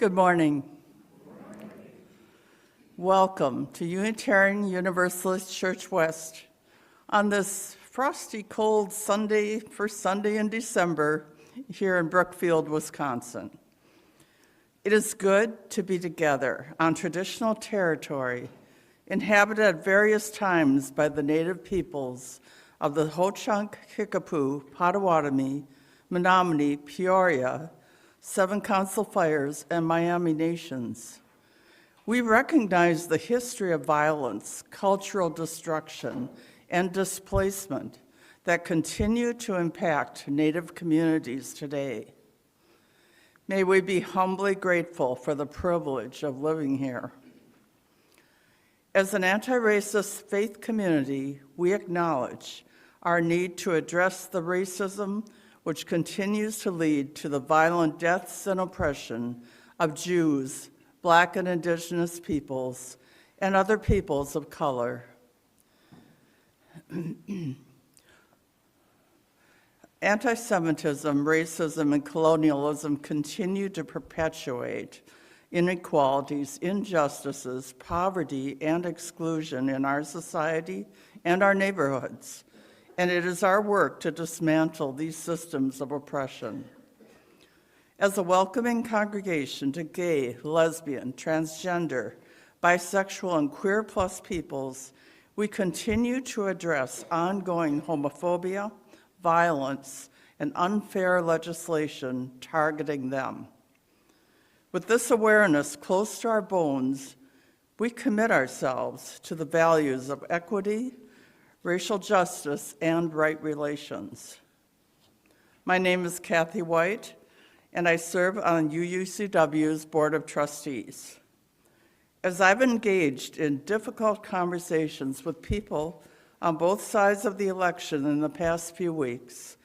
Good morning. Welcome to Unitarian Universalist Church West on this frosty, cold Sunday, first Sunday in December here in Brookfield, Wisconsin. It is good to be together on traditional territory inhabited at various times by the native peoples of the Ho-Chunk, Kickapoo, Potawatomi, Menominee, Peoria, Seven Council Fires, and Miami nations. We recognize the history of violence, cultural destruction, and displacement that continue to impact Native communities today. May we be humbly grateful for the privilege of living here. As an anti-racist faith community, we acknowledge our need to address the racism which continues to lead to the violent deaths and oppression of Jews, Black and Indigenous peoples, and other peoples of color. Anti-Semitism, racism, and colonialism continue to perpetuate inequalities, injustices, poverty, and exclusion in our society and our neighborhoods. And it is our work to dismantle these systems of oppression. As a welcoming congregation to gay, lesbian, transgender, bisexual, and queer plus peoples, we continue to address ongoing homophobia, violence, and unfair legislation targeting them. With this awareness close to our bones, we commit ourselves to the values of equity, racial justice, and right relations. My name is Kathy White, and I serve on UUCW's Board of Trustees. As I've engaged in difficult conversations with people on both sides of the election in the past few weeks,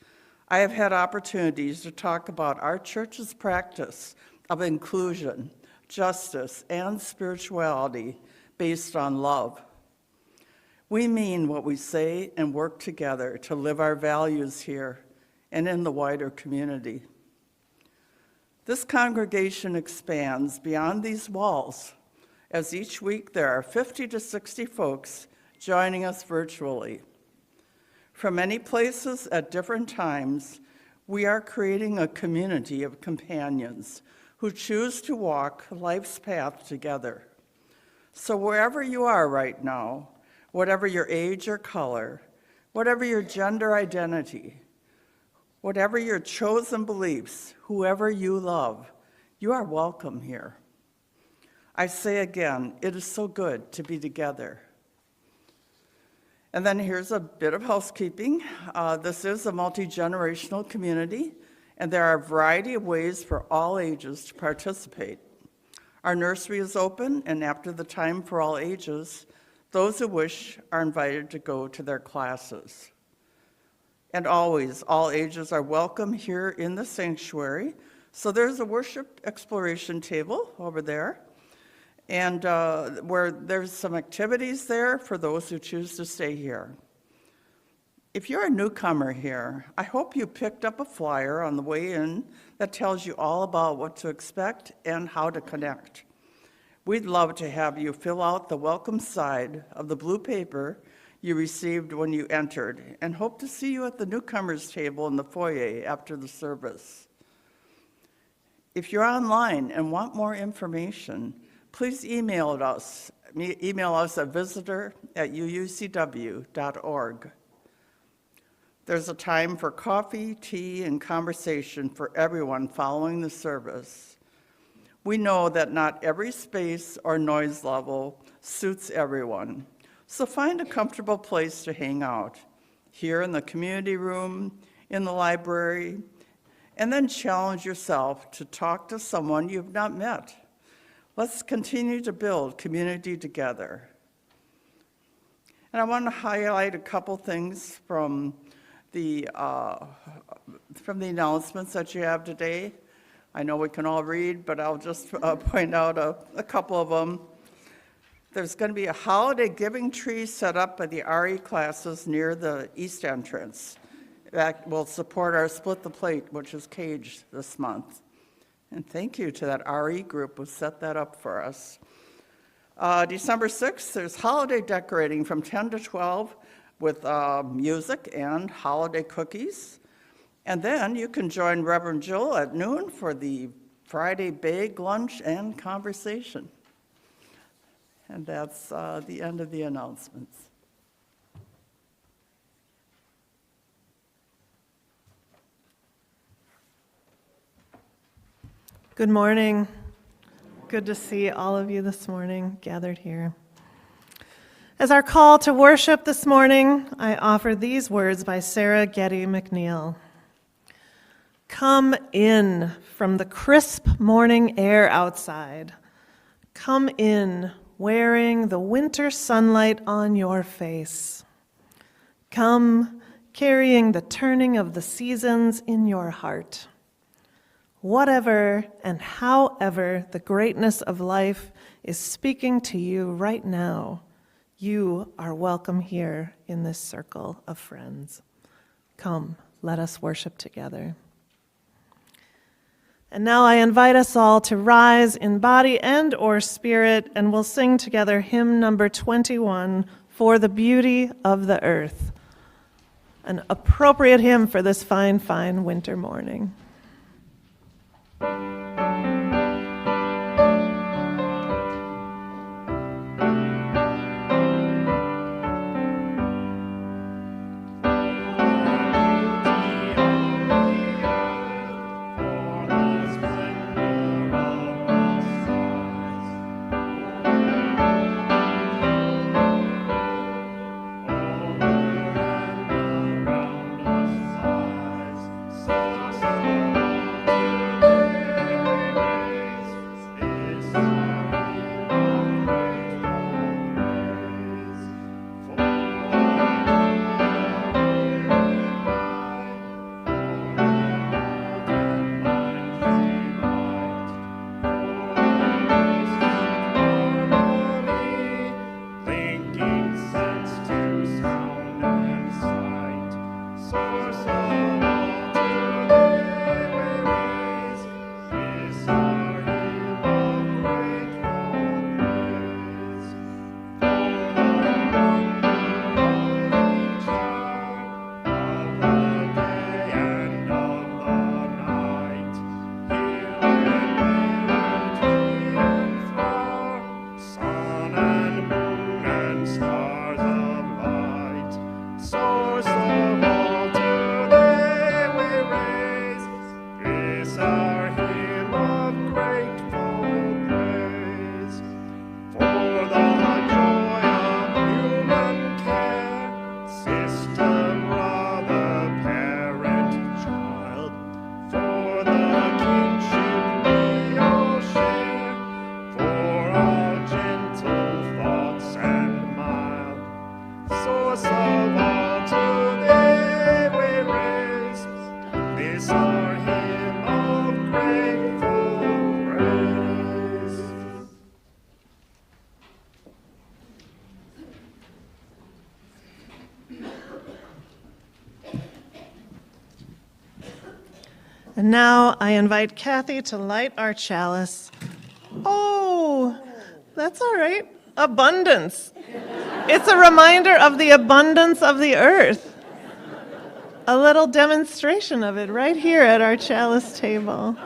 I have had opportunities to talk about our church's practice of inclusion, justice, and spirituality based on love. We mean what we say and work together to live our values here and in the wider community. This congregation expands beyond these walls, as each week there are 50 to 60 folks joining us virtually. From many places at different times, we are creating a community of companions who choose to walk life's path together. So wherever you are right now, whatever your age or color, whatever your gender identity, whatever your chosen beliefs, whoever you love, you are welcome here. I say again, it is so good to be together. And then here's a bit of housekeeping. This is a multi-generational community, and there are a variety of ways for all ages to participate. Our nursery is open, and after the time for all ages, those who wish are invited to go to their classes. And always, all ages are welcome here in the sanctuary. So there's a worship exploration table over there, and where there's some activities there for those who choose to stay here. If you're a newcomer here, I hope you picked up a flyer on the way in that tells you all about what to expect and how to connect. We'd love to have you fill out the welcome side of the blue paper you received when you entered, and hope to see you at the newcomers table in the foyer after the service. If you're online and want more information, please email us at visitor@uucw.org. There's a time for coffee, tea, and conversation for everyone following the service. We know that not every space or noise level suits everyone, so find a comfortable place to hang out, here in the community room, in the library, and then challenge yourself to talk to someone you've not met. Let's continue to build community together. And I want to highlight a couple things from the announcements that you have today. I know we can all read, but I'll just point out a couple of them. There's going to be a holiday giving tree set up by the RE classes near the east entrance. That will support our Split the Plate, which is Cage this month. And thank you to that RE group who set that up for us. December 6th, there's holiday decorating from 10 to 12 with music and holiday cookies. And then you can join Reverend Jill at noon for the Friday bag lunch and conversation. And that's the end of the announcements. Good morning. Good to see all of you this morning gathered here. As our call to worship this morning, I offer these words by Sarah Getty McNeil. Come in from the crisp morning air outside. Come in wearing the winter sunlight on your face. Come carrying the turning of the seasons in your heart. Whatever and however the greatness of life is speaking to you right now, you are welcome here in this circle of friends. Come, let us worship together. And now I invite us all to rise in body and or spirit, and we'll sing together hymn number 21, For the Beauty of the Earth, an appropriate hymn for this fine, fine winter morning. of all today we raise. This our hymn of grateful praise. And now I invite Kathy to light our chalice. Oh, that's all right. Abundance. It's a reminder of the abundance of the earth. A little demonstration of it right here at our chalice table.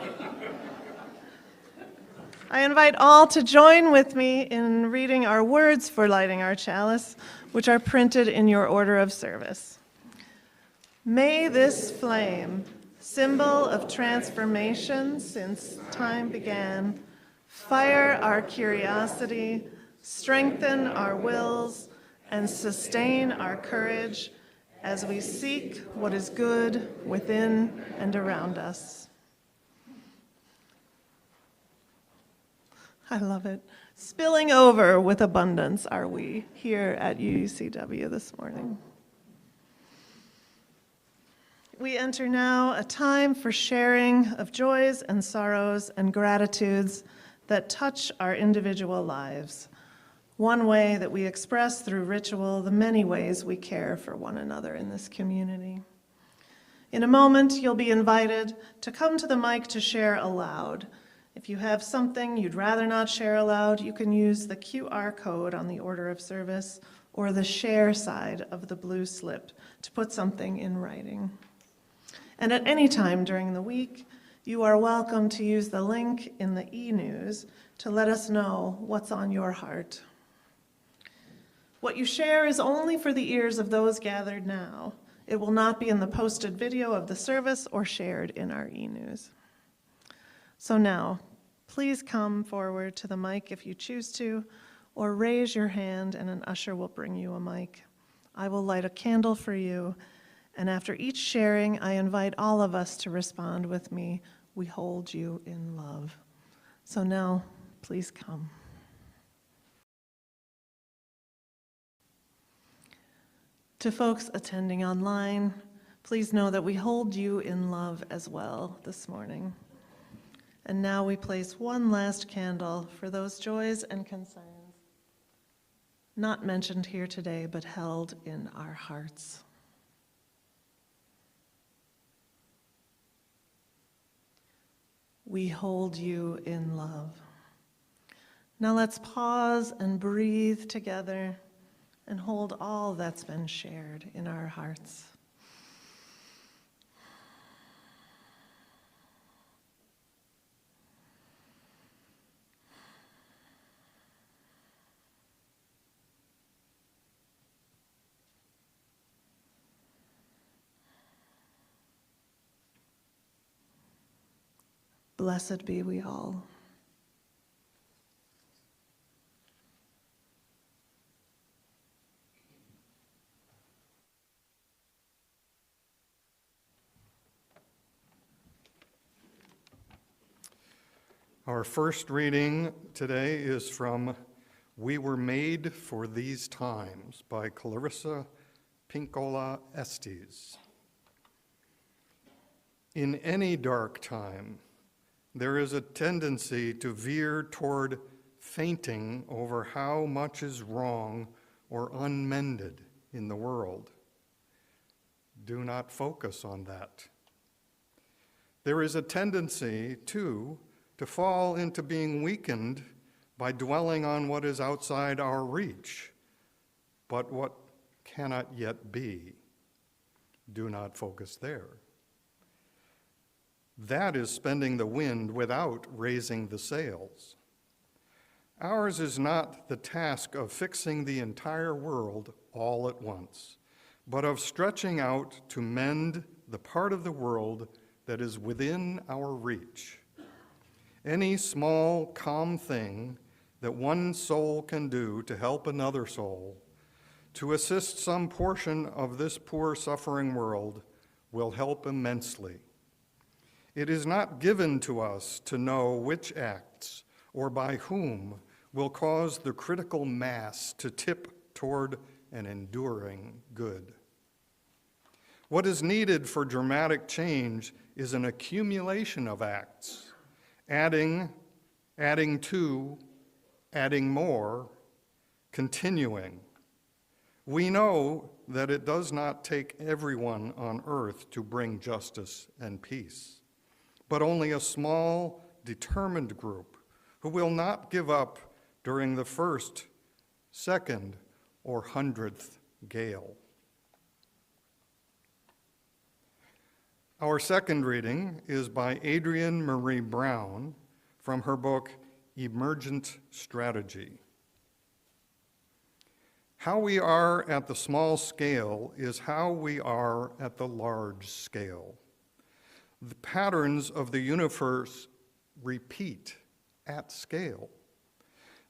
I invite all to join with me in reading our words for lighting our chalice, which are printed in your order of service. May this flame, symbol of transformation since time began, fire our curiosity, strengthen our wills, and sustain our courage as we seek what is good within and around us. I love it. Spilling over with abundance are we here at UUCW this morning. We enter now a time for sharing of joys and sorrows and gratitudes that touch our individual lives. One way that we express through ritual the many ways we care for one another in this community. In a moment, you'll be invited to come to the mic to share aloud. If you have something you'd rather not share aloud, you can use the QR code on the order of service or the share side of the blue slip to put something in writing. And at any time during the week, you are welcome to use the link in the e-news to let us know what's on your heart. What you share is only for the ears of those gathered now. It will not be in the posted video of the service or shared in our e-news. So now, please come forward to the mic if you choose to, or raise your hand and an usher will bring you a mic. I will light a candle for you, and after each sharing, I invite all of us to respond with me, "We hold you in love." So now, please come. To folks attending online, please know that we hold you in love as well this morning. And now we place one last candle for those joys and concerns not mentioned here today, but held in our hearts. We hold you in love. Now let's pause and breathe together and hold all that's been shared in our hearts. Blessed be we all. Our first reading today is from We Were Made for These Times by Clarissa Pinkola Estes. In any dark time, there is a tendency to veer toward fainting over how much is wrong or unmended in the world. Do not focus on that. There is a tendency, too, to fall into being weakened by dwelling on what is outside our reach, but what cannot yet be. Do not focus there. That is spending the wind without raising the sails. Ours is not the task of fixing the entire world all at once, but of stretching out to mend the part of the world that is within our reach. Any small, calm thing that one soul can do to help another soul, to assist some portion of this poor, suffering world, will help immensely. It is not given to us to know which acts or by whom will cause the critical mass to tip toward and enduring good. What is needed for dramatic change is an accumulation of acts, adding to, adding more, continuing. We know that it does not take everyone on earth to bring justice and peace, but only a small, determined group who will not give up during the first, second, or 100th gale. Our second reading is by Adrienne Marie Brown from her book, Emergent Strategy. How we are at the small scale is how we are at the large scale. The patterns of the universe repeat at scale.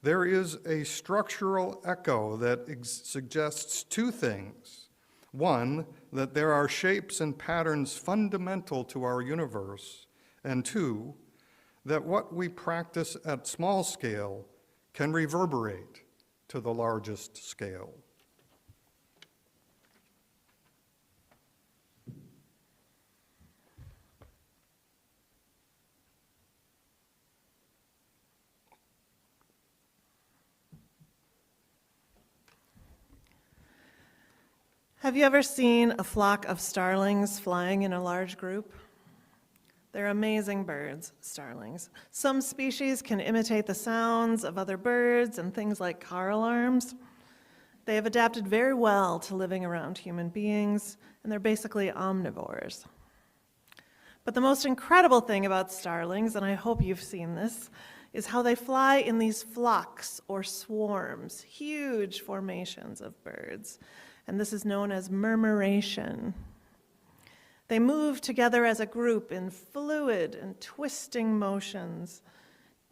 There is a structural echo that suggests two things. One, that there are shapes and patterns fundamental to our universe, and two, that what we practice at small scale can reverberate to the largest scale. Have you ever seen a flock of starlings flying in a large group? They're amazing birds, starlings. Some species can imitate the sounds of other birds and things like car alarms. They have adapted very well to living around human beings, and they're basically omnivores. But the most incredible thing about starlings, and I hope you've seen this, is how they fly in these flocks or swarms, huge formations of birds. And this is known as murmuration. They move together as a group in fluid and twisting motions,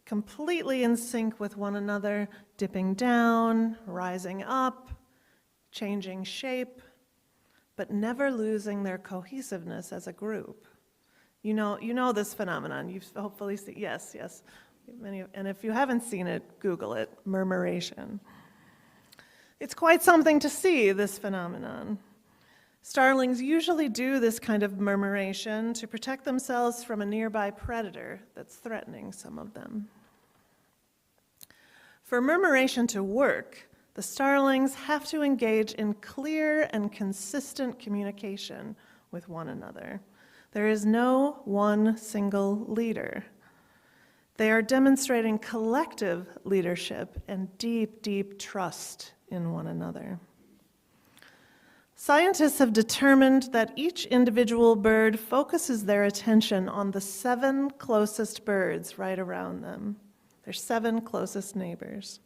completely in sync with one another, dipping down, rising up, changing shape, but never losing their cohesiveness as a group. You know this phenomenon. You've hopefully seen, yes. And if you haven't seen it, Google it, murmuration. It's quite something to see, this phenomenon. Starlings usually do this kind of murmuration to protect themselves from a nearby predator that's threatening some of them. For murmuration to work, the starlings have to engage in clear and consistent communication with one another. There is no one single leader. They are demonstrating collective leadership and deep, deep trust in one another. Scientists have determined that each individual bird focuses their attention on the 7 closest birds right around them, their 7 closest neighbors.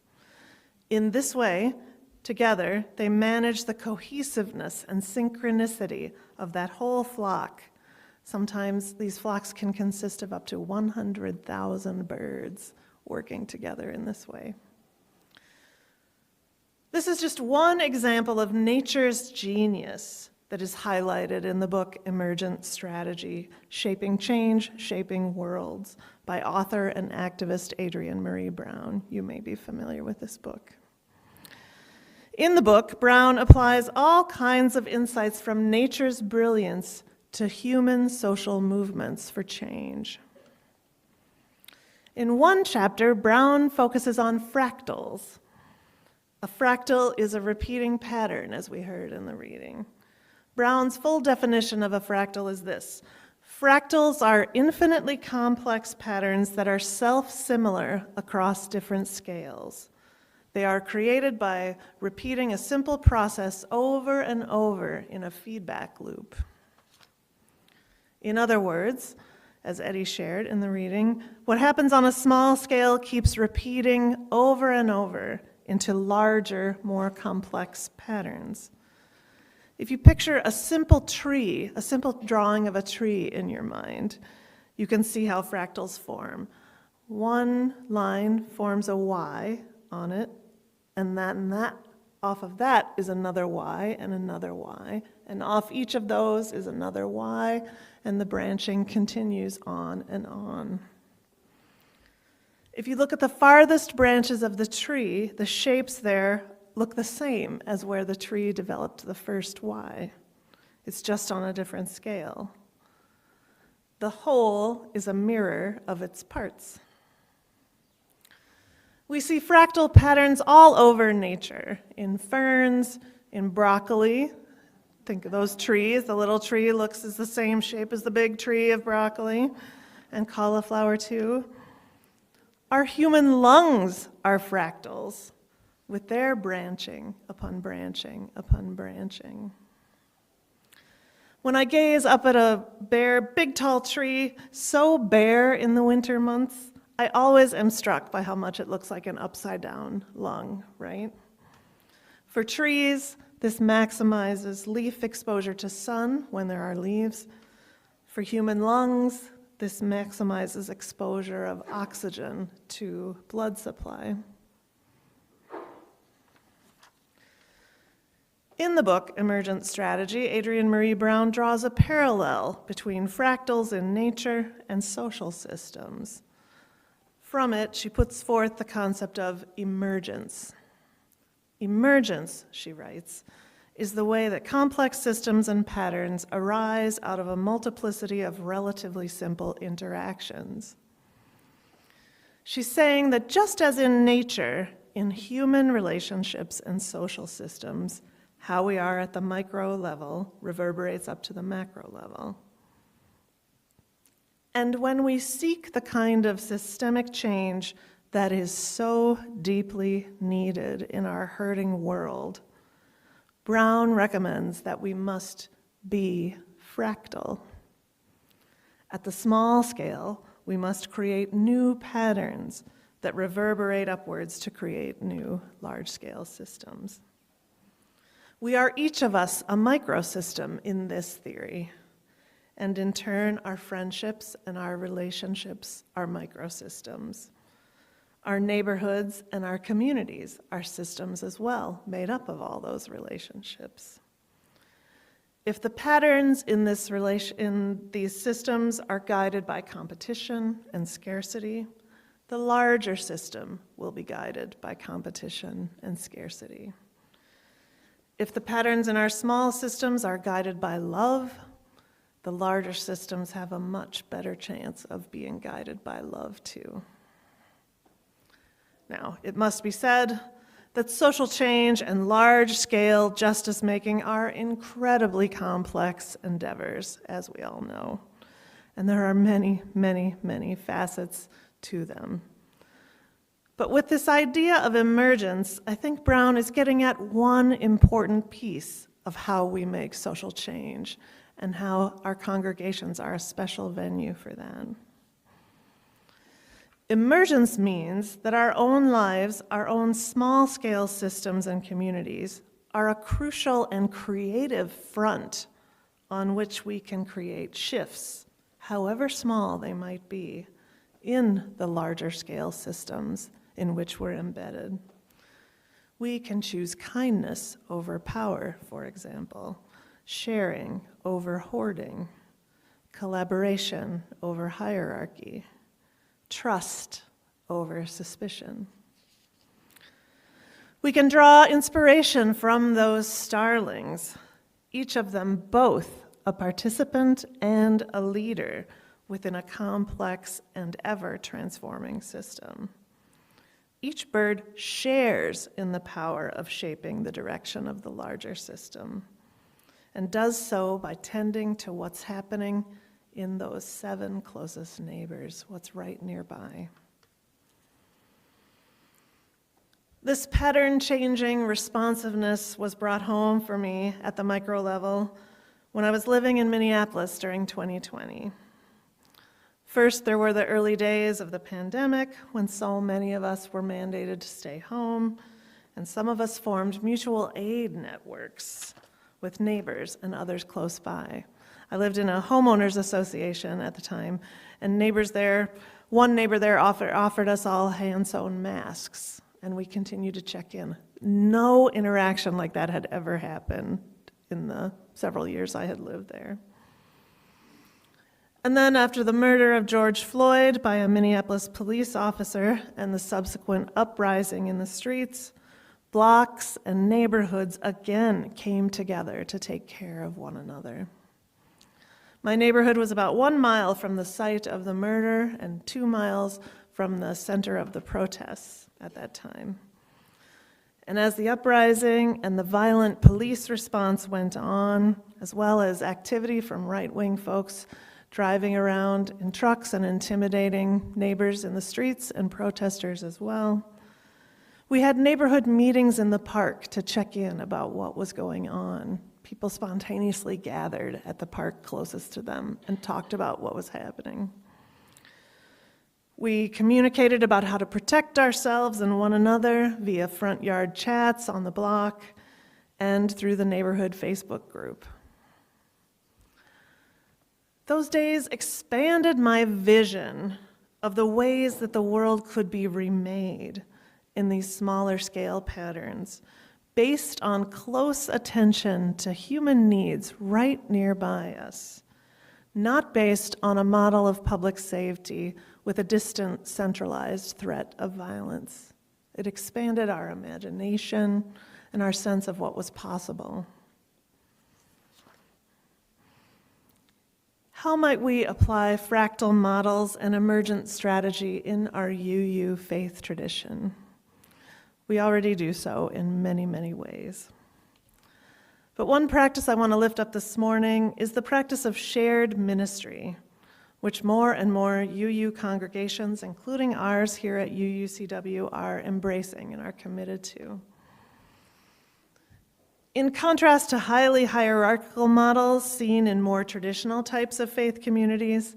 In this way, together, they manage the cohesiveness and synchronicity of that whole flock. Sometimes these flocks can consist of up to 100,000 birds working together in this way. This is just one example of nature's genius that is highlighted in the book Emergent Strategy, Shaping Change, Shaping Worlds, by author and activist Adrienne Marie Brown. You may be familiar with this book. In the book, Brown applies all kinds of insights from nature's brilliance to human social movements for change. In one chapter, Brown focuses on fractals. A fractal is a repeating pattern, as we heard in the reading. Brown's full definition of a fractal is this: fractals are infinitely complex patterns that are self-similar across different scales. They are created by repeating a simple process over and over in a feedback loop. In other words, as Eddie shared in the reading, what happens on a small scale keeps repeating over and over into larger, more complex patterns. If you picture a simple tree, a simple drawing of a tree in your mind, you can see how fractals form. One line forms a Y on it, and that off of that is another Y and another Y, and off each of those is another Y, and the branching continues on and on. If you look at the farthest branches of the tree, the shapes there look the same as where the tree developed the first Y. It's just on a different scale. The whole is a mirror of its parts. We see fractal patterns all over nature, in ferns, in broccoli. Think of those trees. The little tree is the same shape as the big tree of broccoli, and cauliflower too. Our human lungs are fractals, with their branching upon branching upon branching. When I gaze up at a bare, big, tall tree, so bare in the winter months, I always am struck by how much it looks like an upside-down lung, right? For trees, this maximizes leaf exposure to sun when there are leaves. For human lungs, this maximizes exposure of oxygen to blood supply. In the book, Emergent Strategy, Adrienne Marie Brown draws a parallel between fractals in nature and social systems. From it, she puts forth the concept of emergence. Emergence, she writes, is the way that complex systems and patterns arise out of a multiplicity of relatively simple interactions. She's saying that just as in nature, in human relationships and social systems, how we are at the micro level reverberates up to the macro level. And when we seek the kind of systemic change that is so deeply needed in our hurting world, Brown recommends that we must be fractal. At the small scale, we must create new patterns that reverberate upwards to create new large-scale systems. We are each of us a microsystem in this theory, and in turn, our friendships and our relationships are microsystems. Our neighborhoods and our communities are systems as well, made up of all those relationships. If the patterns in these systems are guided by competition and scarcity, the larger system will be guided by competition and scarcity. If the patterns in our small systems are guided by love, the larger systems have a much better chance of being guided by love too. Now, it must be said that social change and large-scale justice-making are incredibly complex endeavors, as we all know. And there are many, many, many facets to them. But with this idea of emergence, I think Brown is getting at one important piece of how we make social change and how our congregations are a special venue for that. Emergence means that our own lives, our own small-scale systems and communities are a crucial and creative front on which we can create shifts, however small they might be, in the larger scale systems in which we're embedded. We can choose kindness over power, for example, sharing over hoarding, collaboration over hierarchy, trust over suspicion. We can draw inspiration from those starlings, each of them both a participant and a leader within a complex and ever-transforming system. Each bird shares in the power of shaping the direction of the larger system, and does so by tending to what's happening in those 7 closest neighbors, what's right nearby. This pattern-changing responsiveness was brought home for me at the micro level when I was living in Minneapolis during 2020. First, there were the early days of the pandemic when so many of us were mandated to stay home, and some of us formed mutual aid networks with neighbors and others close by. I lived in a homeowners association at the time, and one neighbor there offered us all hand-sewn masks, and we continued to check in. No interaction like that had ever happened in the several years I had lived there. And then after the murder of George Floyd by a Minneapolis police officer and the subsequent uprising in the streets, blocks and neighborhoods again came together to take care of one another. My neighborhood was about 1 mile from the site of the murder and 2 miles from the center of the protests at that time. And as the uprising and the violent police response went on, as well as activity from right-wing folks driving around in trucks and intimidating neighbors in the streets and protesters as well, we had neighborhood meetings in the park to check in about what was going on. People spontaneously gathered at the park closest to them and talked about what was happening. We communicated about how to protect ourselves and one another via front yard chats on the block and through the neighborhood Facebook group. Those days expanded my vision of the ways that the world could be remade in these smaller scale patterns, based on close attention to human needs right nearby us, not based on a model of public safety with a distant, centralized threat of violence. It expanded our imagination and our sense of what was possible. How might we apply fractal models and emergent strategy in our UU faith tradition? We already do so in many, many ways. But one practice I want to lift up this morning is the practice of shared ministry, which more and more UU congregations, including ours here at UUCW, are embracing and are committed to. In contrast to highly hierarchical models seen in more traditional types of faith communities,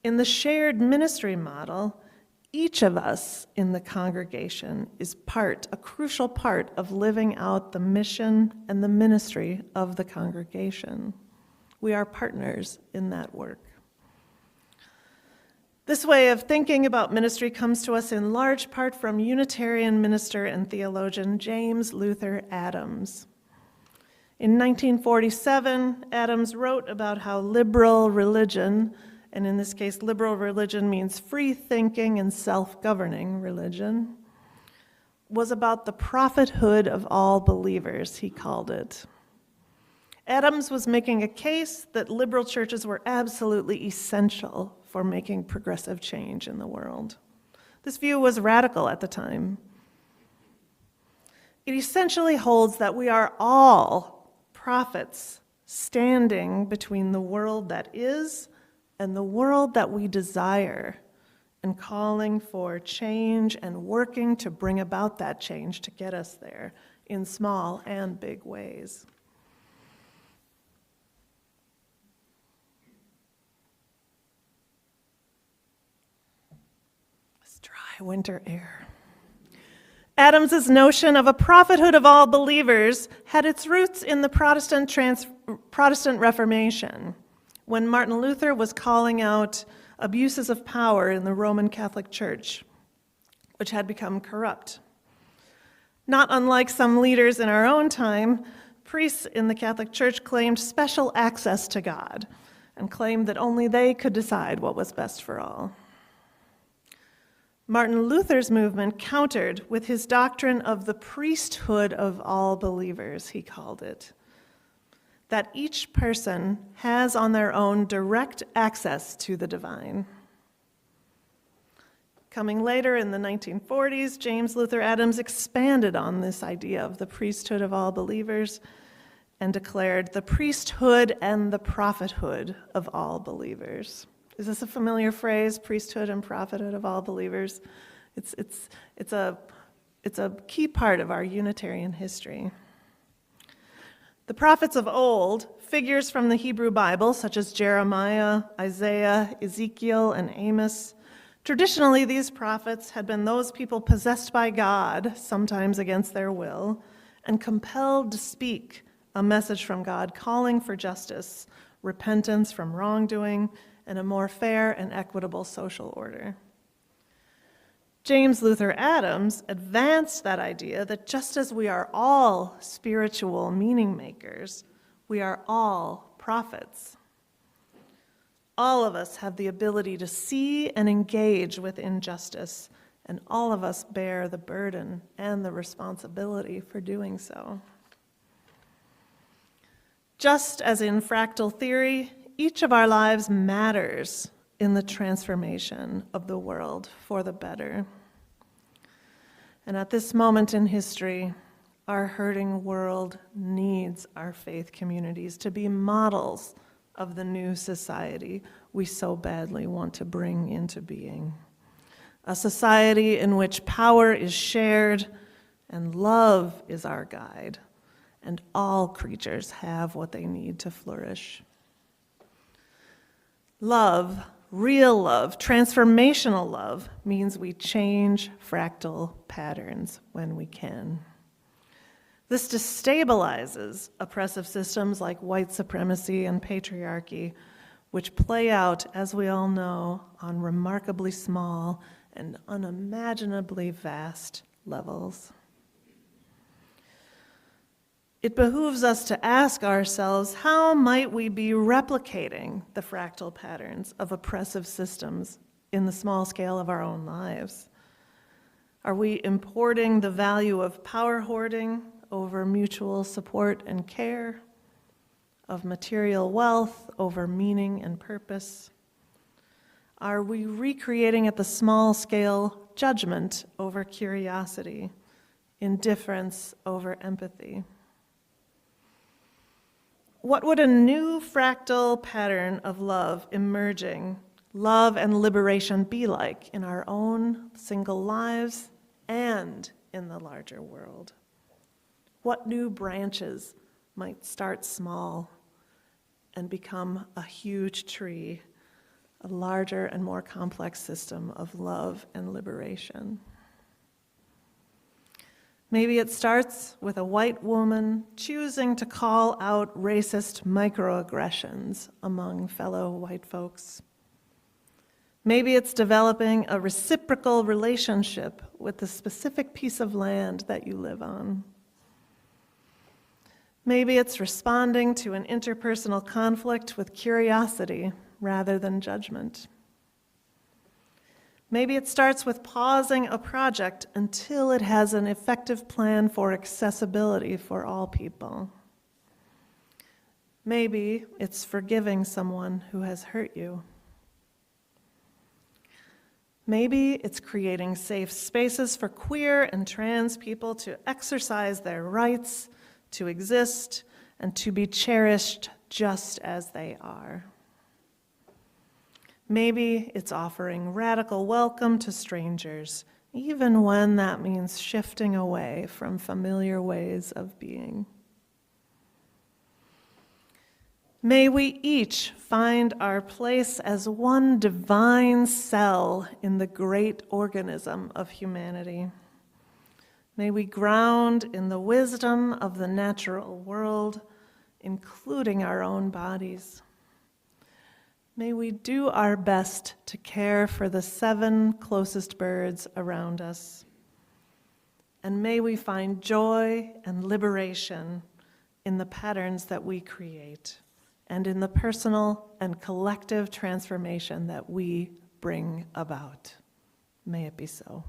in the shared ministry model, each of us in the congregation is a crucial part of living out the mission and the ministry of the congregation. We are partners in that work. This way of thinking about ministry comes to us in large part from Unitarian minister and theologian James Luther Adams. In 1947, Adams wrote about how liberal religion, and in this case, liberal religion means free-thinking and self-governing religion, was about the prophethood of all believers, he called it. Adams was making a case that liberal churches were absolutely essential for making progressive change in the world. This view was radical at the time. It essentially holds that we are all prophets standing between the world that is and the world that we desire, and calling for change and working to bring about that change to get us there in small and big ways. This dry winter air. Adams's notion of a prophethood of all believers had its roots in the Protestant Reformation, when Martin Luther was calling out abuses of power in the Roman Catholic Church, which had become corrupt. Not unlike some leaders in our own time, priests in the Catholic Church claimed special access to God and claimed that only they could decide what was best for all. Martin Luther's movement countered with his doctrine of the priesthood of all believers, he called it, that each person has on their own direct access to the divine. Coming later in the 1940s, James Luther Adams expanded on this idea of the priesthood of all believers and declared the priesthood and the prophethood of all believers. Is this a familiar phrase, priesthood and prophethood of all believers? It's a key part of our Unitarian history. The prophets of old, figures from the Hebrew Bible, such as Jeremiah, Isaiah, Ezekiel, and Amos, traditionally these prophets had been those people possessed by God, sometimes against their will, and compelled to speak a message from God calling for justice, repentance from wrongdoing, and a more fair and equitable social order. James Luther Adams advanced that idea that just as we are all spiritual meaning makers, we are all prophets. All of us have the ability to see and engage with injustice and all of us bear the burden and the responsibility for doing so. Just as in fractal theory, each of our lives matters in the transformation of the world for the better. And at this moment in history, our hurting world needs our faith communities to be models of the new society we so badly want to bring into being. A society in which power is shared and love is our guide, and all creatures have what they need to flourish. Love, real love, transformational love, means we change fractal patterns when we can. This destabilizes oppressive systems like white supremacy and patriarchy, which play out, as we all know, on remarkably small and unimaginably vast levels. It behooves us to ask ourselves, how might we be replicating the fractal patterns of oppressive systems in the small scale of our own lives? Are we importing the value of power hoarding over mutual support and care, of material wealth over meaning and purpose? Are we recreating at the small scale judgment over curiosity, indifference over empathy? What would a new fractal pattern of love emerging, love and liberation be like in our own single lives and in the larger world? What new branches might start small and become a huge tree, a larger and more complex system of love and liberation? Maybe it starts with a white woman choosing to call out racist microaggressions among fellow white folks. Maybe it's developing a reciprocal relationship with the specific piece of land that you live on. Maybe it's responding to an interpersonal conflict with curiosity rather than judgment. Maybe it starts with pausing a project until it has an effective plan for accessibility for all people. Maybe it's forgiving someone who has hurt you. Maybe it's creating safe spaces for queer and trans people to exercise their rights, to exist, and to be cherished just as they are. Maybe it's offering radical welcome to strangers, even when that means shifting away from familiar ways of being. May we each find our place as one divine cell in the great organism of humanity. May we ground in the wisdom of the natural world, including our own bodies. May we do our best to care for the 7 closest birds around us. And may we find joy and liberation in the patterns that we create and in the personal and collective transformation that we bring about. May it be so.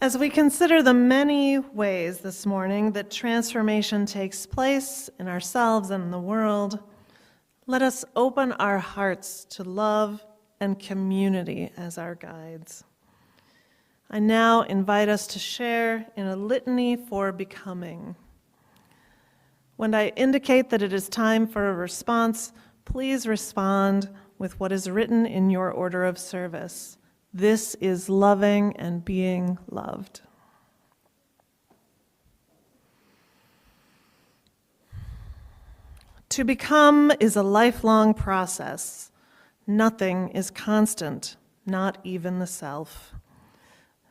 As we consider the many ways this morning that transformation takes place in ourselves and in the world, let us open our hearts to love and community as our guides. I now invite us to share in a litany for becoming. When I indicate that it is time for a response, please respond with what is written in your order of service. This is loving and being loved. To become is a lifelong process. Nothing is constant, not even the self.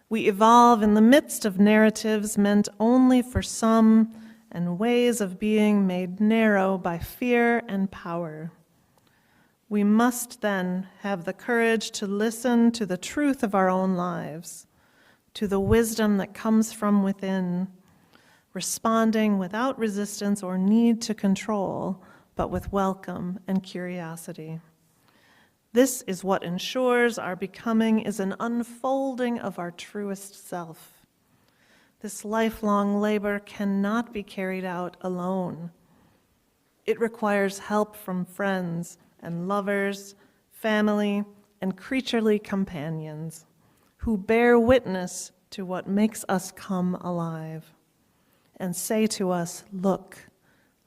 We evolve in the midst of narratives meant only for some and ways of being made narrow by fear and power. We must then have the courage to listen to the truth of our own lives, to the wisdom that comes from within, responding without resistance or need to control, but with welcome and curiosity. This is what ensures our becoming is an unfolding of our truest self. This lifelong labor cannot be carried out alone. It requires help from friends and lovers, family, and creaturely companions who bear witness to what makes us come alive and say to us, look,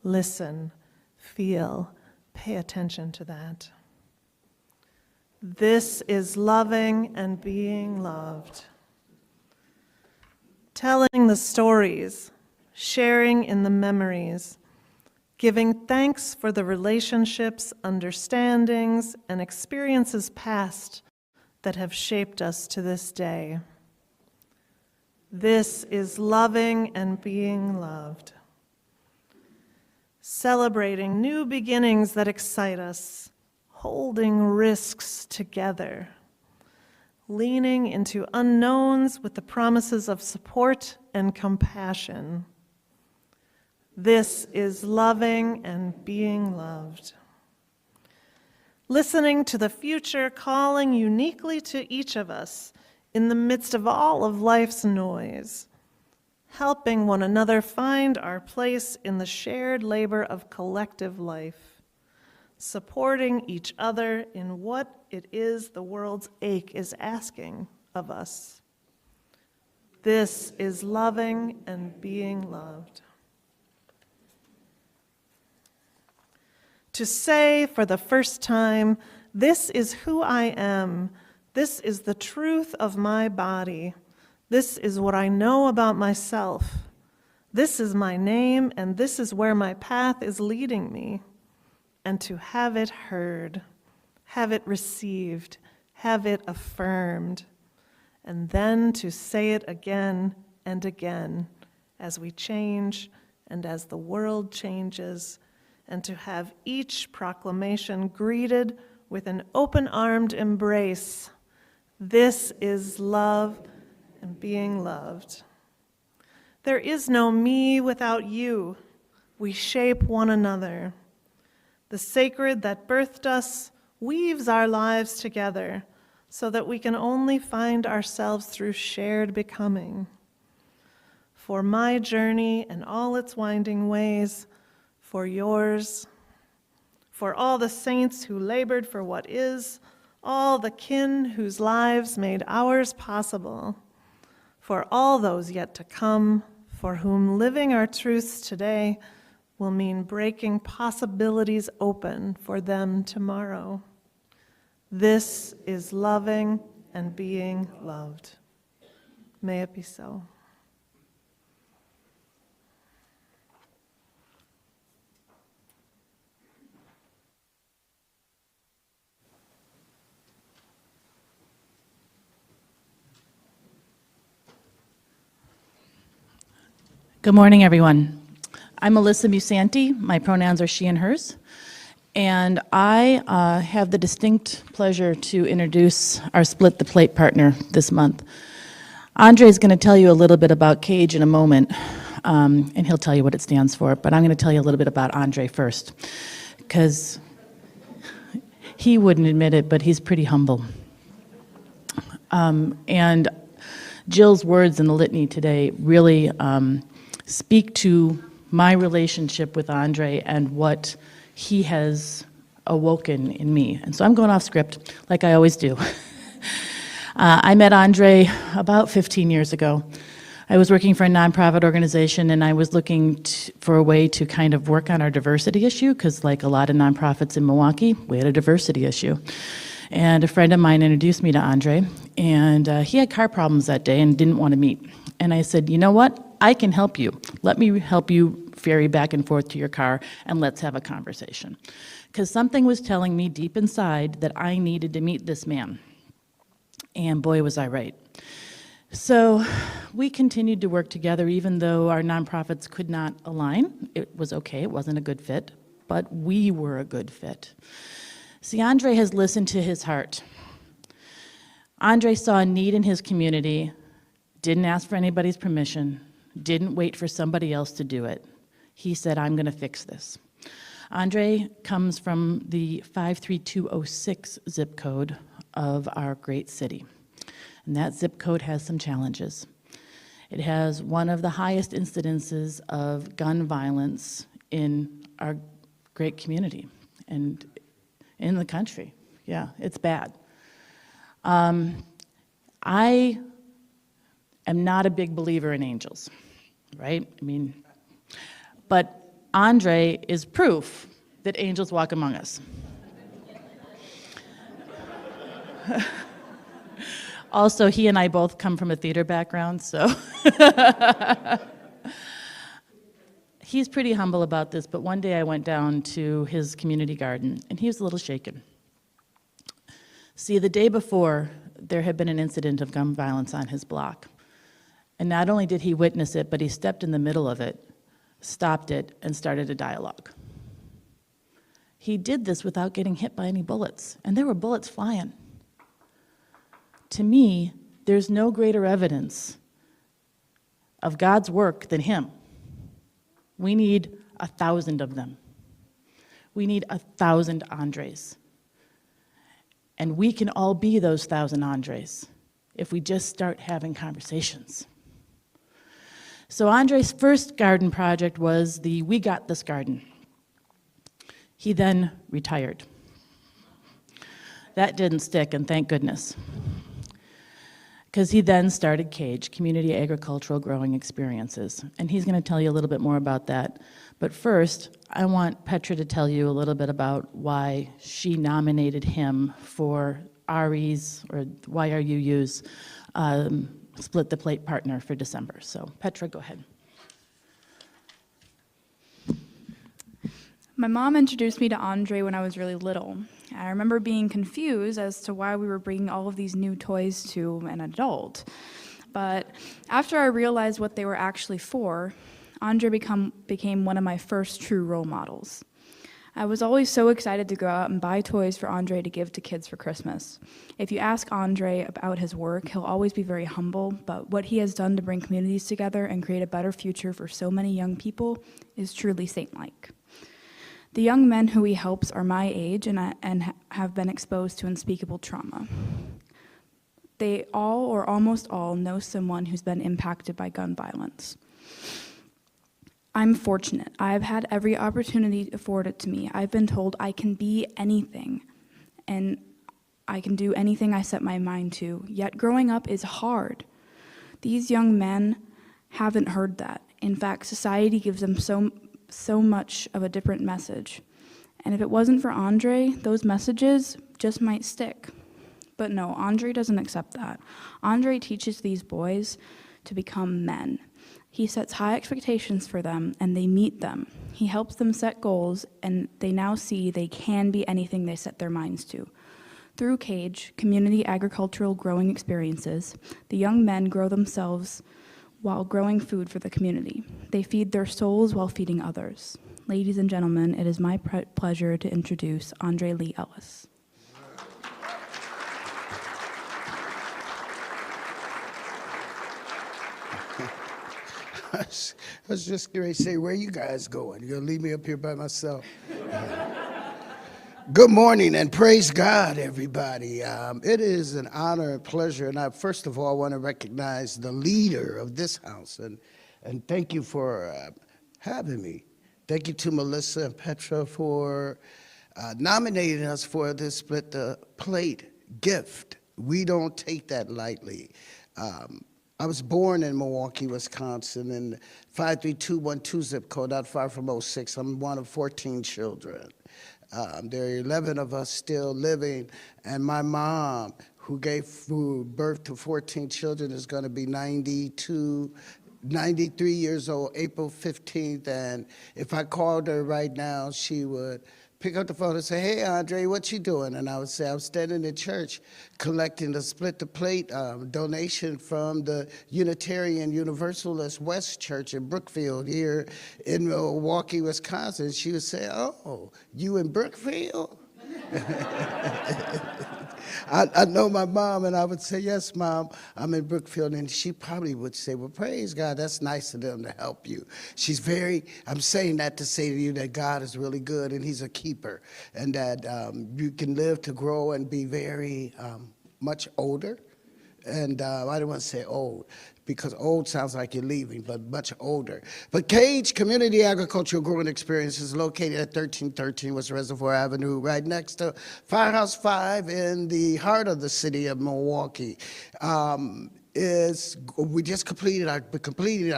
listen, feel, pay attention to that. This is loving and being loved. Telling the stories, sharing in the memories, giving thanks for the relationships, understandings, and experiences past that have shaped us to this day. This is loving and being loved. Celebrating new beginnings that excite us, holding risks together, leaning into unknowns with the promises of support and compassion. This is loving and being loved. Listening to the future calling uniquely to each of us in the midst of all of life's noise, helping one another find our place in the shared labor of collective life, supporting each other in what it is the world's ache is asking of us. This is loving and being loved. To say for the first time, this is who I am, this is the truth of my body, this is what I know about myself, this is my name, and this is where my path is leading me, and to have it heard, have it received, have it affirmed, and then to say it again and again as we change and as the world changes, and to have each proclamation greeted with an open-armed embrace. This is love and being loved. There is no me without you. We shape one another. The sacred that birthed us weaves our lives together so that we can only find ourselves through shared becoming. For my journey and all its winding ways, for yours, for all the saints who labored for what is, all the kin whose lives made ours possible, for all those yet to come, for whom living our truths today will mean breaking possibilities open for them tomorrow. This is loving and being loved. May it be so. Good morning, everyone. I'm Melissa Musanti. My pronouns are she and hers. And I have the distinct pleasure to introduce our Split the Plate partner this month. Andre is going to tell you a little bit about CAGE in a moment, and he'll tell you what it stands for. But I'm going to tell you a little bit about Andre first, because he wouldn't admit it, but he's pretty humble. And Jill's words in the litany today really speak to my relationship with Andre and what he has awoken in me. And so I'm going off script, like I always do. I met Andre about 15 years ago. I was working for a nonprofit organization, and I was looking for a way to kind of work on our diversity issue, because like a lot of nonprofits in Milwaukee, we had a diversity issue. And a friend of mine introduced me to Andre, and he had car problems that day and didn't want to meet. And I said, you know what? I can help you. Let me help you ferry back and forth to your car, and let's have a conversation. Because something was telling me deep inside that I needed to meet this man. And boy, was I right. So we continued to work together, even though our nonprofits could not align. It was okay, it wasn't a good fit, but we were a good fit. See, Andre has listened to his heart. Andre saw a need in his community, didn't ask for anybody's permission, didn't wait for somebody else to do it. He said, I'm going to fix this. Andre comes from the 53206 zip code of our great city. And that zip code has some challenges. It has one of the highest incidences of gun violence in our great community and in the country. Yeah, it's bad. I am not a big believer in angels, right? But Andre is proof that angels walk among us. Also, he and I both come from a theater background, so he's pretty humble about this, but one day I went down to his community garden, and he was a little shaken. See, the day before, there had been an incident of gun violence on his block. And not only did he witness it, but he stepped in the middle of it, stopped it, and started a dialogue. He did this without getting hit by any bullets, and there were bullets flying. To me, there's no greater evidence of God's work than him. We need 1,000 of them. We need 1,000 Andres. And we can all be those 1,000 Andres if we just start having conversations. So Andre's first garden project was the We Got This Garden. He then retired. That didn't stick, and thank goodness. Because he then started CAGE, Community Agricultural Growing Experiences. And he's going to tell you a little bit more about that. But first, I want Petra to tell you a little bit about why she nominated him for RE's, or YRUU's, Split the Plate Partner for December. So Petra, go ahead. My mom introduced me to Andre when I was really little. I remember being confused as to why we were bringing all of these new toys to an adult. But after I realized what they were actually for, Andre became one of my first true role models. I was always so excited to go out and buy toys for Andre to give to kids for Christmas. If you ask Andre about his work, he'll always be very humble, but what he has done to bring communities together and create a better future for so many young people is truly saint-like. The young men who he helps are my age and have been exposed to unspeakable trauma. They all, or almost all, know someone who's been impacted by gun violence. I'm fortunate. I've had every opportunity afforded to me. I've been told I can be anything, and I can do anything I set my mind to, yet growing up is hard. These young men haven't heard that. In fact, society gives them so much of a different message. And if it wasn't for Andre, those messages just might stick. But no, Andre doesn't accept that. Andre teaches these boys to become men. He sets high expectations for them, and they meet them. He helps them set goals, and they now see they can be anything they set their minds to. Through CAGE, Community Agricultural Growing Experiences, the young men grow themselves while growing food for the community. They feed their souls while feeding others. Ladies and gentlemen, it is my pleasure to introduce Andre Lee Ellis. I was just going to say, where you guys going? You're going to leave me up here by myself? Good morning and praise God, everybody. It is an honor and pleasure, and I first of all want to recognize the leader of this house, and thank you for having me. Thank you to Melissa and Petra for nominating us for this Split the Plate gift. We don't take that lightly. I was born in Milwaukee, Wisconsin, in 53212 zip code, not far from 06. I'm one of 14 children. There are 11 of us still living, and my mom, who gave birth to 14 children, is going to be 93 years old, April 15th, and if I called her right now, she would pick up the phone and say, "Hey, Andre, what you doing?" And I would say, "I'm standing in church collecting the Split the Plate donation from the Unitarian Universalist West Church in Brookfield here in Milwaukee, Wisconsin." She would say, "Oh, you in Brookfield?" I know my mom, and I would say, "Yes, Mom, I'm in Brookfield." And she probably would say, "Well, praise God, that's nice of them to help you." I'm saying that to say to you that God is really good, and he's a keeper, and that you can live to grow and be very much older. And I don't want to say old, because old sounds like you're leaving, but much older. But Cage Community Agricultural Growing Experience is located at 1313 West Reservoir Avenue, right next to Firehouse 5 in the heart of the city of Milwaukee. We just completed our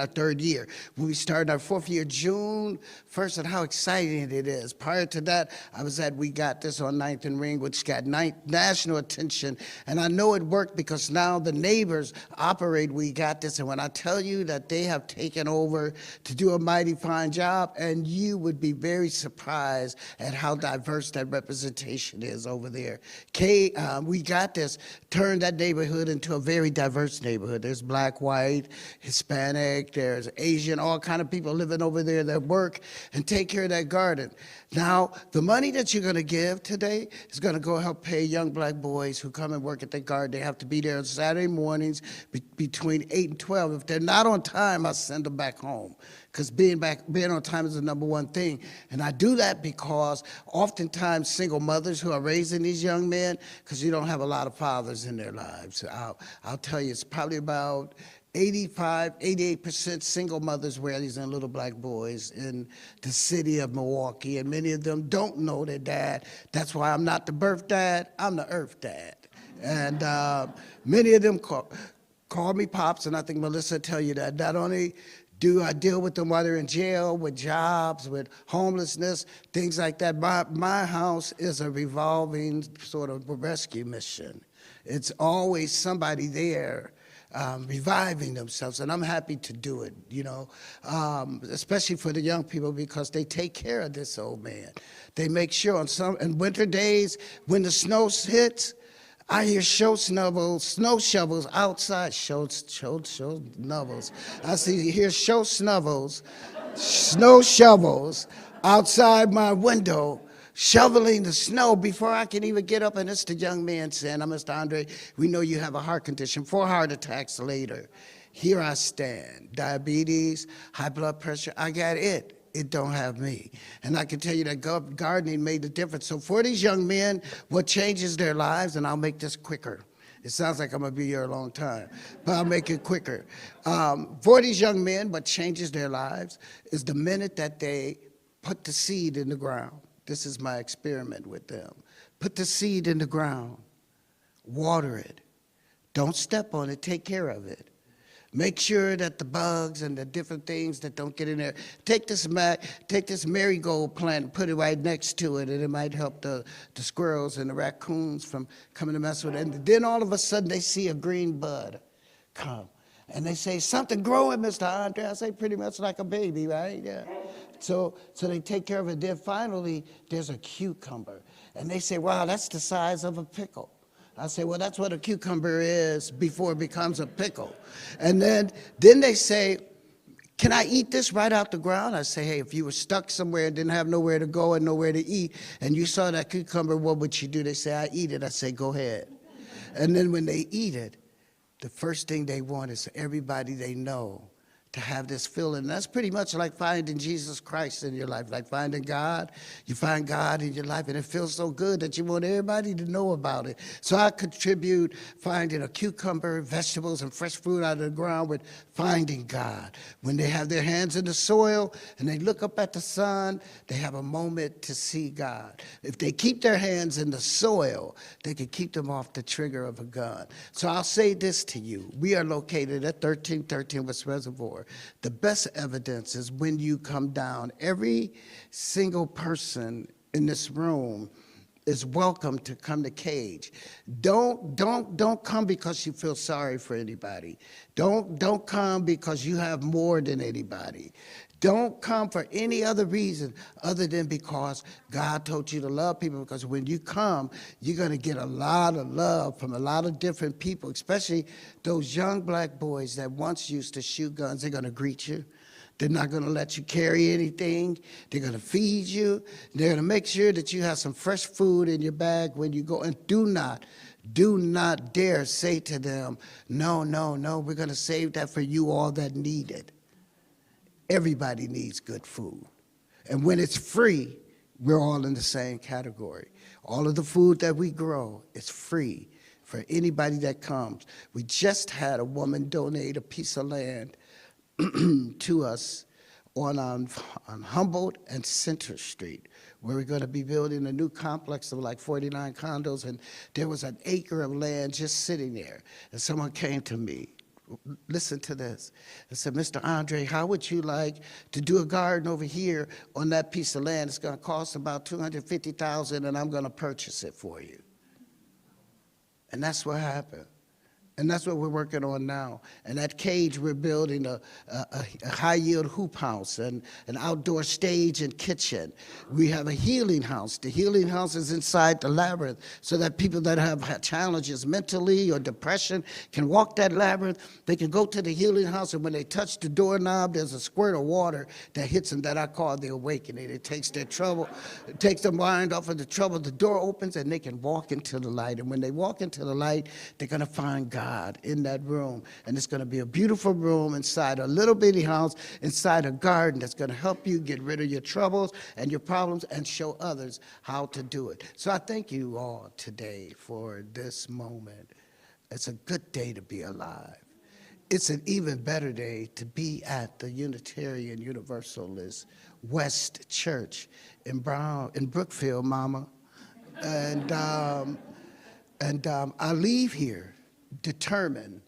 third year. We started our fourth year June 1st, and how exciting it is. Prior to that, I was at We Got This on 9th and Ring, which got national attention, and I know it worked because now the neighbors operate We Got This, and when I tell you that they have taken over to do a mighty fine job, and you would be very surprised at how diverse that representation is over there. We Got This turned that neighborhood into a very diverse neighborhood. There's black, white, Hispanic, there's Asian, all kind of people living over there that work and take care of that garden. Now, the money that you're going to give today is going to go help pay young black boys who come and work at the garden. They have to be there on Saturday mornings between 8 and 12. If they're not on time, I send them back home, because being on time is the number one thing. And I do that because oftentimes single mothers who are raising these young men, because you don't have a lot of fathers in their lives. I'll tell you, it's probably about 88% single mothers raising little black boys in the city of Milwaukee, and many of them don't know their dad. That's why I'm not the birth dad, I'm the earth dad. And many of them call me Pops, and I think Melissa will tell you that. Not only do I deal with them while they're in jail, with jobs, with homelessness, things like that, my house is a revolving sort of rescue mission. It's always somebody there reviving themselves, and I'm happy to do it, especially for the young people, because they take care of this old man. They make sure in winter days when the snow hits, I hear snow shovels outside, shovels. I hear snow shovels outside my window, shoveling the snow before I can even get up, and it's the young man saying, "Mr. Andre, we know you have a heart condition, 4 heart attacks later. Here I stand, diabetes, high blood pressure, I got it. It don't have me." And I can tell you that gardening made the difference. So for these young men, what changes their lives, and I'll make this quicker. It sounds like I'm gonna be here a long time, but I'll make it quicker. For these young men, what changes their lives is the minute that they put the seed in the ground. This is my experiment with them. Put the seed in the ground, water it. Don't step on it, take care of it. Make sure that the bugs and the different things that don't get in there. Take this marigold plant and put it right next to it, and it might help the squirrels and the raccoons from coming to mess with it. And then all of a sudden they see a green bud come. And they say, "Something growing, Mr. Andre." I say, "Pretty much like a baby, right?" Yeah. So they take care of it. Then finally, there's a cucumber. And they say, "Wow, that's the size of a pickle." I say, "Well, that's what a cucumber is before it becomes a pickle." And then they say, "Can I eat this right out the ground?" I say, "Hey, if you were stuck somewhere and didn't have nowhere to go and nowhere to eat, and you saw that cucumber, what would you do?" They say, "I eat it." I say, "Go ahead." And then when they eat it, the first thing they want is everybody they know to have this feeling. That's pretty much like finding Jesus Christ in your life, like finding God. You find God in your life, and it feels so good that you want everybody to know about it. So I contribute finding a cucumber, vegetables, and fresh fruit out of the ground with finding God. When they have their hands in the soil and they look up at the sun, they have a moment to see God. If they keep their hands in the soil, they can keep them off the trigger of a gun. So I'll say this to you. We are located at 1313 West Reservoir. The best evidence is when you come down. Every single person in this room is welcome to come to Cage. Don't come because you feel sorry for anybody. Don't come because you have more than anybody. Don't come for any other reason other than because God told you to love people, because when you come, you're going to get a lot of love from a lot of different people, especially those young black boys that once used to shoot guns. They're going to greet you. They're not going to let you carry anything. They're going to feed you. They're going to make sure that you have some fresh food in your bag when you go. And do not dare say to them, no, we're going to save that for you all that need it. Everybody needs good food. And when it's free, we're all in the same category. All of the food that we grow is free for anybody that comes. We just had a woman donate a piece of land to us on Humboldt and Center Street, where we're going to be building a new complex of like 49 condos, and there was an acre of land just sitting there. And someone came to me, listen to this, and said, Mr. Andre, how would you like to do a garden over here on that piece of land? It's going to cost about $250,000, and I'm going to purchase it for you. And that's what happened. And that's what we're working on now. And at Cage, we're building a high-yield hoop house and an outdoor stage and kitchen. We have a healing house. The healing house is inside the labyrinth so that people that have challenges mentally or depression can walk that labyrinth. They can go to the healing house, and when they touch the doorknob, there's a squirt of water that hits them that I call the awakening. It takes their trouble, it takes their mind off of the trouble. The door opens, and they can walk into the light. And when they walk into the light, they're going to find God in that room. And it's going to be a beautiful room inside a little bitty house, inside a garden that's going to help you get rid of your troubles and your problems and show others how to do it. So I thank you all today for this moment. It's a good day to be alive. It's an even better day to be at the Unitarian Universalist West Church in Brookfield, Mama. And I leave here determined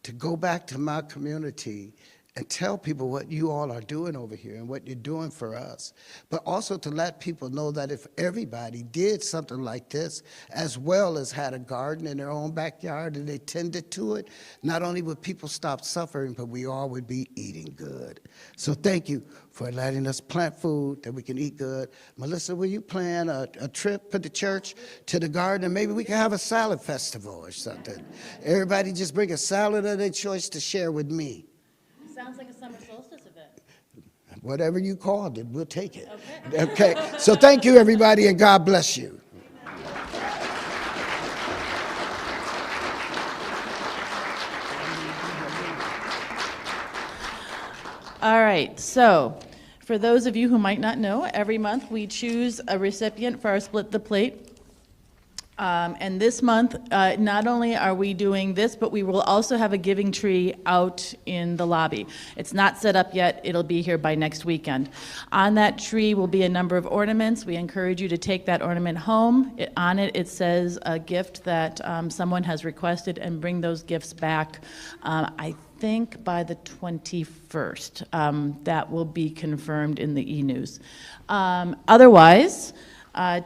to go back to my community and tell people what you all are doing over here and what you're doing for us, but also to let people know that if everybody did something like this, as well as had a garden in their own backyard and they tended to it, not only would people stop suffering, but we all would be eating good. So thank you for letting us plant food that we can eat good. Melissa, will you plan a trip for the church to the garden, and maybe we can have a salad festival or something? Everybody just bring a salad of their choice to share with me. Sounds like a summer solstice event. Whatever you called it, we'll take it. Okay. So thank you, everybody, and God bless you. All right, so for those of you who might not know, every month we choose a recipient for our Split the Plate. And this month, not only are we doing this, but we will also have a giving tree out in the lobby. It's not set up yet. It'll be here by next weekend. On that tree will be a number of ornaments. We encourage you to take that ornament home. On it, it says a gift that someone has requested, and bring those gifts back, I think by the 21st. That will be confirmed in the e-news. Otherwise,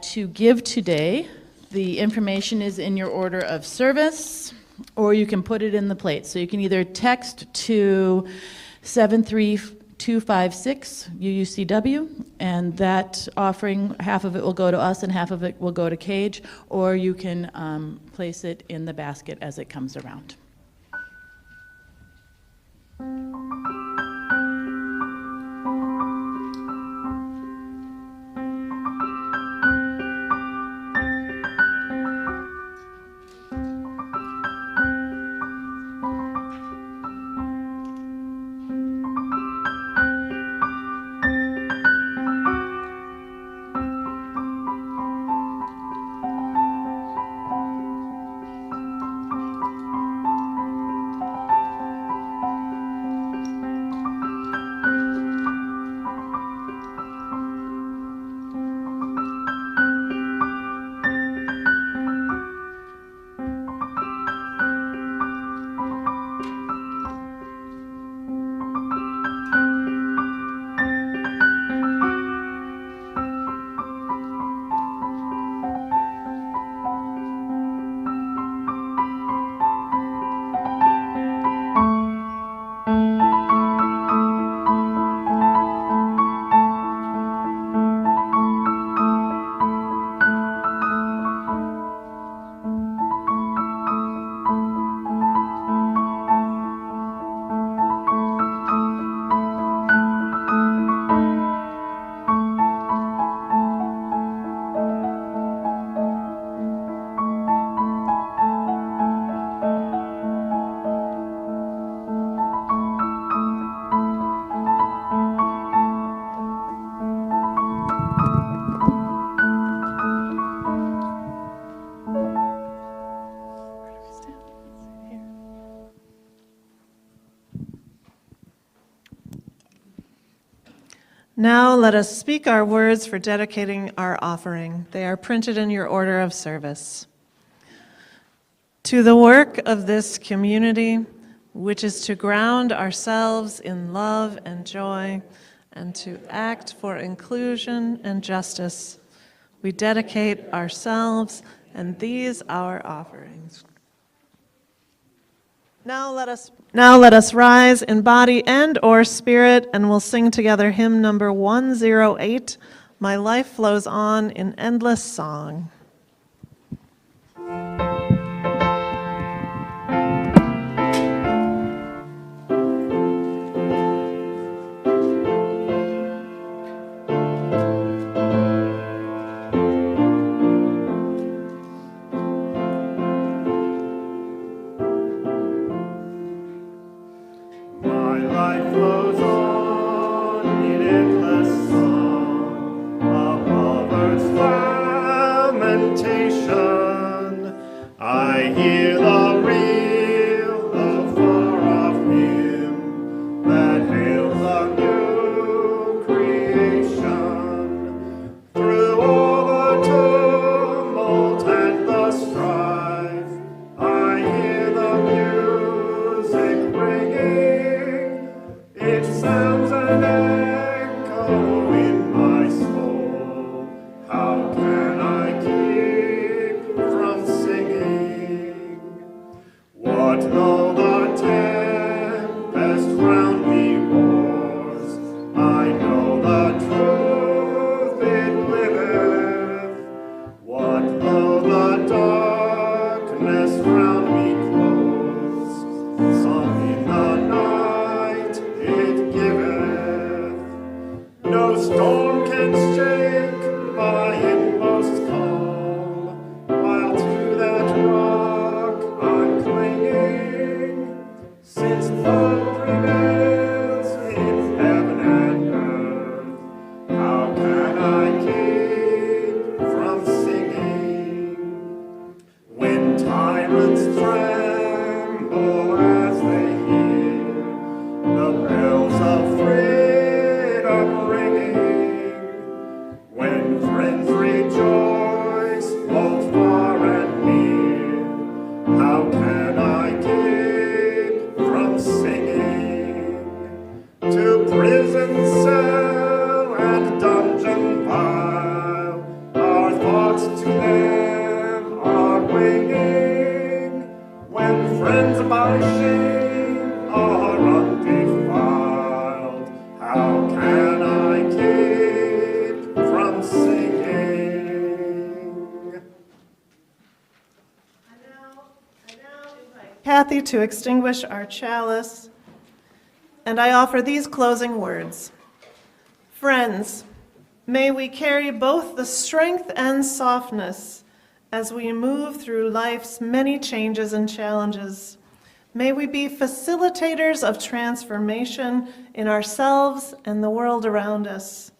to give today, the information is in your order of service, or you can put it in the plate. So you can either text to 73256 UUCW, and that offering, half of it will go to us and half of it will go to Cage, or you can place it in the basket as it comes around. Now let us speak our words for dedicating our offering. They are printed in your order of service. To the work of this community, which is to ground ourselves in love and joy, and to act for inclusion and justice, we dedicate ourselves and these our offerings. Now let us rise in body and or spirit, and we'll sing together hymn number 108, My Life Flows On in Endless Song. My life flows on in endless song, a lover's lamentation. I hear the reel, the far-off hymn that hails a new creation. Through all the tumult and the strife, I hear the music ringing. It sounds an echo in my soul. How can I keep from singing? What though the tempest round me roars? I know the truth it liveth. What though the darkness round me close? Song in the night it giveth. No storm can shake my inmost calm, while to that rock I'm clinging. Since love prevails in heaven and earth, how can I keep from singing? When tyrants tremble as they hear the bells of freedom ringing, when friends rejoice both far and near, how can I keep from singing? To prison cell and dungeon vile, our thoughts to them are winging. When friends by shame are undefiled, how can I keep from singing? I now invite Kathy to extinguish our chalice, and I offer these closing words. Friends, may we carry both the strength and softness as we move through life's many changes and challenges. May we be facilitators of transformation in ourselves and the world around us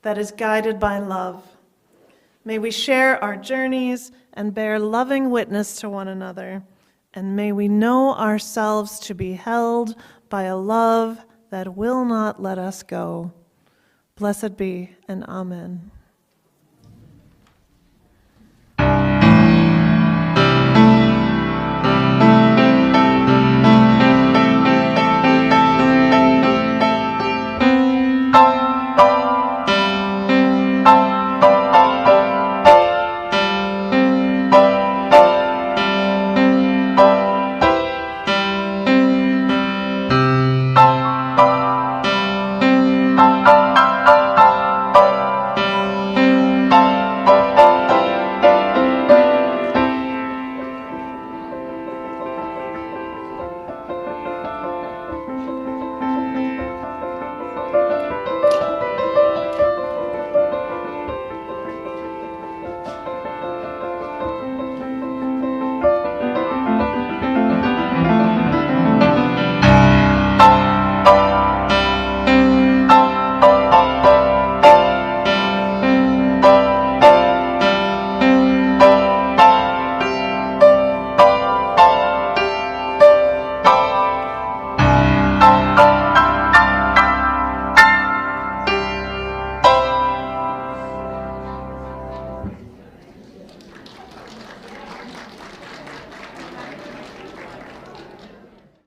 that is guided by love. May we share our journeys and bear loving witness to one another. And may we know ourselves to be held by a love that will not let us go. Blessed be, and amen.